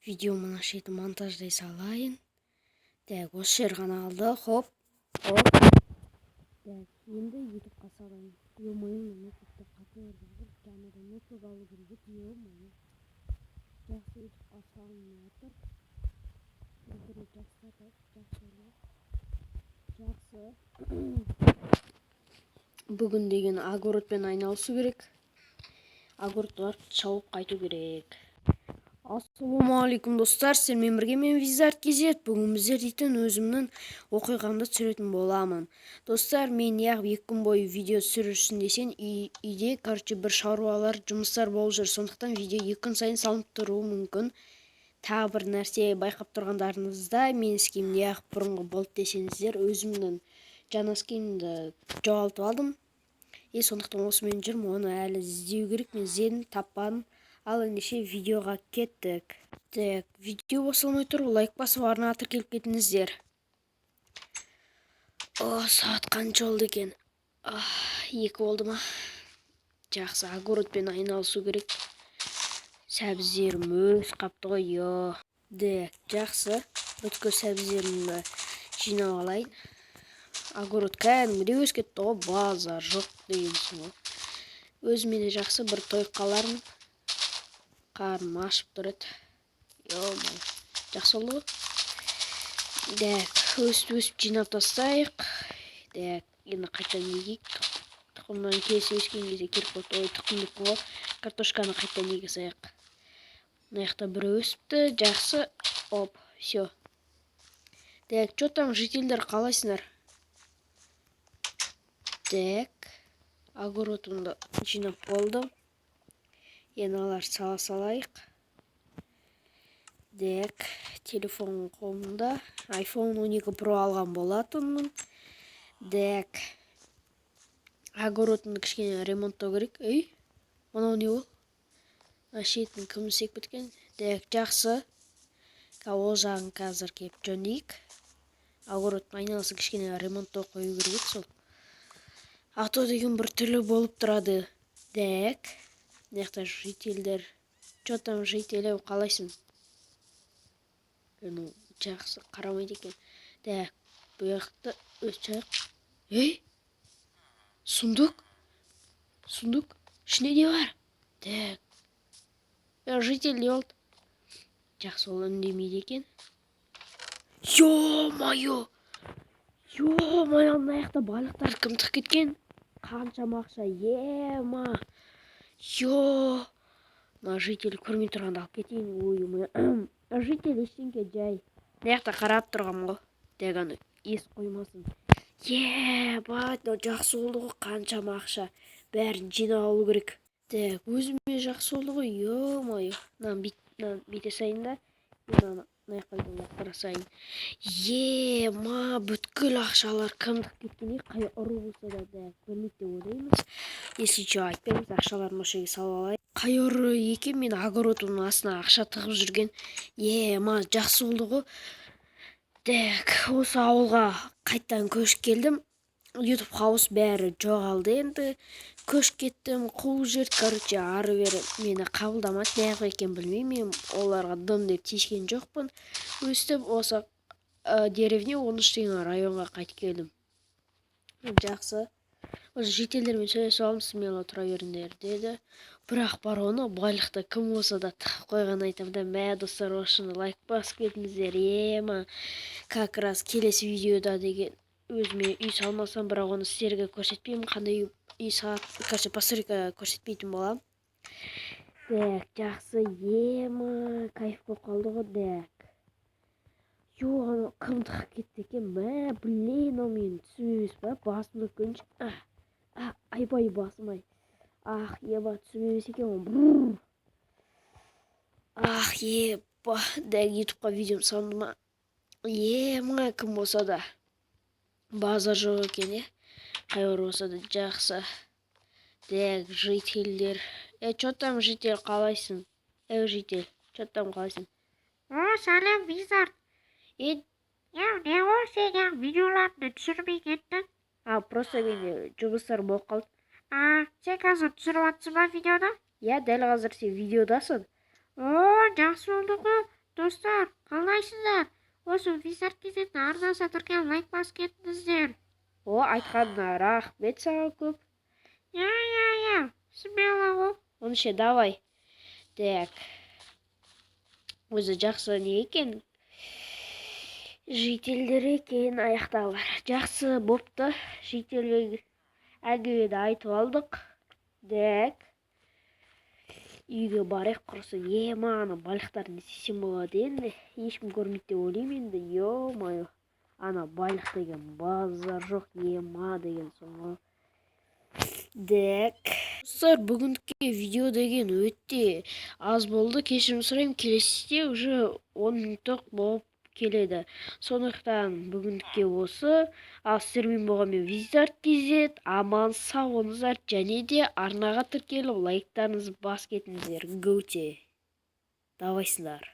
видеоны ашитын монтаждай салайын. Так, осы жер ғана қалды. Хоп. Так, енді ютубқа салайын. Ё-моё, ютубта қате жазып, жаңадан ютуб алу керек. Ё-моё. Жақсы ютубқа салынып жатыр. Бір жақсы. Бүгін деген огородпен айналысу керек. Огородты барып шауып қайту керек. Ассалаумағалейкум достар, сіздермен бірге мен Визард Кезет. Бүгін біздер дейтін өзімнің оқиғамды түсіретін боламын. Достар, мен яғни 2 күн бойы видео түсірушін десен, үйде, бір шаруалар, жұмыстар болып жүр. Сондықтан видео 2 күн сайын салынып тұруы мүмкін. Тағы бір нәрсе байқап тұрғандарыңызда, мен скимді яғып бұрынғы болды десеңіздер, өзімнің жаңа скимді жоғалтып алдым. Сондықтан осымен жүрмін, оны әлі іздеу керек, мен іздедім, таппадым. Ал ендеше видеоға кеттік. Так, видео басылмай тұр, лайк басып арна тіркеліп кетіңіздер. Сағат қанша болды екен? 2 болды ма? Жақсы, огородпен айналысу керек. Сәбіздерім өз қапты ғой, Так, жақсы. Бүткіл сәбіздерімді жинап алайын. Огород кәдімгідей өз кетті ғой, базар жоқ дегенсің ғой. Өзіме де жақсы бір той қалармын. Қарным ашып тұрады. Жақсы болды ғой. Так, өсіп жинап тастайық. Так, енді қайтадан егейік. Тұқымнан келесі өскен кезде керек болды. Тұқымдық ғой. Картошканы қайтадан еге сайық. Мына жақта бір өсіпті. Жақсы. Оп, все. Так, что там жительдер қалайсыңдар? Так, огородымды жинап болдым. Енді алар сала салайық. Так, телефон қолымда. iPhone 12 Pro алған болатынмын. Так, огородымды кішкене ремонттау керек. Мынау не ол? Шетін кім сек біткен? Так, жақсы. Ол жағын қазір кеп жөндейік. Огородтың айналасын кішкене ремонттау қою керек сол. Ато деген бір түрлі болып тұрады. Так, мына жителдер. Что там жителі қалайсың? Жақсы қарамайды екен. Так, бұл жақты өсіп. Сундук? Сундук? Ішінде не бар? Так. Житель не болды? Жақсы, ол үндемейді екен. Ё-моё! Ё-моё, мына жақта балықтар кімтік кеткен? Қаншама ақша, ема! Ё! Мына житель көрмей тұрғанда алып кетейін. Житель ештеңке жай. Мына жақта қарап тұрғам ғой. Дегені ес қоймасын. Бат, жақсы болды ғой, қаншама ақша. Бәрін жинап алу керек. Так, өзіме жақсы болды ғой, ё-моё. Бүйте сайын да. Мына жаққа лақтыра сайын. Бүткіл ақшалар кімдік кеткені, қай ұры болса да, білмейді деп ойлаймыз. Если что айтпаймыз, ақшалар мошеге салып алайын. Қай ұры екен, мен огородымның астына ақша тығып жүрген. Жақсы болды ғой. Так, осы ауылға қайттан көшіп келдім. YouTube хаус бәрі жоғалды енді. Көшіп кеттім, қуып жүрді. Ары бері мені қабылдамады. Неғып екен білмеймін. Оларға дым деп тиіскен жоқпын. Өстіп, осы деревне 13 деген районға қайтып келдім. Жақсы. Осы жителдермен сөйлесіп алдым, смело тұра беріңдер деді. Бірақ бар оны байлықты кім болса да тығып қойған айтамын. Мә достар, осыны лайк басып кетіңіздер. Как раз келесі видеода деген өзіме үй салмасам, бірақ оны сіздерге көрсетпеймін. Қандай үй салып, постройка көрсетпейтін болам. Так, жақсы, кайф болып қалды ғой. Так. Кім тығып кетті екен? Ол мен түсімемес ба? Басымды көрінші. Айбай басым-ай. Түсімемес екен. YouTubeқа видеом салынды ма? Кім болса да. Базар жоқ екен, қай ұры болса да жақсы. Так, жительдер. Что там, житель, қалайсың? Житель, что там қалайсың? Сәлем, Визард. Не ғой, сен видеоларды түсірмей кеттің? Просто менде жұмыстар болып қалды. Сен қазір түсіріп жатсың ба видеода? Дәл қазір сен видеодасың. Жақсы болды ғой. достар, қалайсыздар? Осы Визард кезетін арнасы тіркеліп лайк басып кетіңіздер. О, айтқаныңа рахмет саған көп. Я, смело ғой. Онша давай. Так. Өзі жақсы не екен? Жителдер екен аяқтағылар. Жақсы бопты. Жителге әңгімені айтып алдық. Так. Үйге барайық құрысын. Ана балықтар не істесем болады енді. Ешкім көрмейді деп ойлаймын енді. Ё-мое. Ана балық деген базар жоқ. Деген соңғы. Так. Достар, бүгінгі видео деген өте аз болды. Кешірім сұраймын. Келесіде уже 10 минуттық болып келеді. Сондықтан бүгінгі осы. Ал сіздермен болған мен Визард TZ. Аман сау болыңыздар және де арнаға тіркеліп лайктарыңызды басып кетіңіздер. Давайсыңдар.